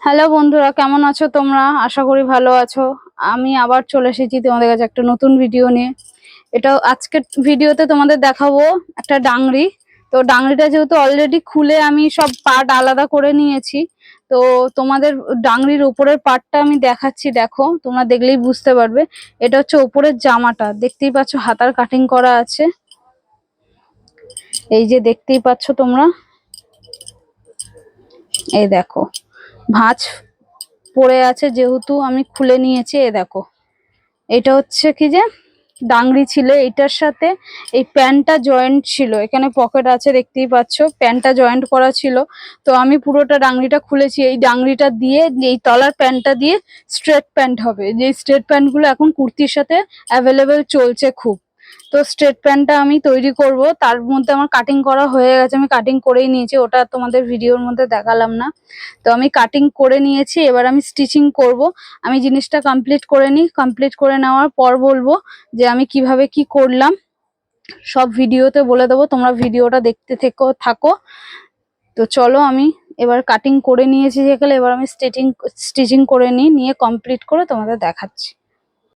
Hello বন্ধুরা, কেমন আছো তোমরা? আশা করি ভালো আছো। আমি আবার চলে এসেছি তোমাদের কাছে একটা নতুন ভিডিও নিয়ে। এটা আজকের ভিডিওতে তোমাদের দেখাবো একটা ডাংরি। তো ডাংরিটা যেহেতু অলরেডি খুলে আমি সব পার্ট আলাদা করে নিয়েছি, তো তোমাদের ডাংরির উপরের পার্টটা আমি দেখাচ্ছি। দেখো, তোমরা দেখলেই বুঝতে পারবে। এটা হচ্ছে উপরের জামাটা, দেখতেই পাচ্ছ হাতার কাটিং করা আছে। এই যে দেখতেই পাচ্ছ তোমরা, এই দেখো ভাঁজ পড়ে আছে, যেহেতু আমি খুলে নিয়েছি। এ দেখো, এটা হচ্ছে কি যে ডাংরি ছিল, এইটার সাথে এই প্যান্টটা জয়েন্ট ছিল। এখানে পকেট আছে, দেখতেই পাচ্ছ প্যান্টটা জয়েন্ট করা ছিল। তো আমি পুরোটা ডাংরিটা খুলেছি। এই ডাংরিটা দিয়ে, এই তলার প্যান্টটা দিয়ে স্ট্রেট প্যান্ট হবে। যে স্ট্রেট প্যান্টগুলো এখন কুর্তির সাথে অ্যাভেলেবেল চলছে খুব। তো স্ট্রেট প্যান্টটা আমি তৈরি করব, তার মধ্যে আমার কাটিং করা হয়ে গেছে, আমি কাটিং করেই নিয়েছি। ওটা তোমাদের ভিডিওর মধ্যে দেখালাম না। তো আমি কাটিং করে নিয়েছি, এবার আমি স্টিচিং করব। আমি জিনিসটা কমপ্লিট করে নিই, কমপ্লিট করে নেওয়ার পর বলবো যে আমি কিভাবে কি করলাম। সব ভিডিওতে বলে দেবো, তোমরা ভিডিওটা দেখতে থাকো। তো চলো, আমি এবার কাটিং করে নিয়েছি যেগুলো, এবার আমি স্টিচিং করে নিয়ে কমপ্লিট করে তোমাদের দেখাচ্ছি।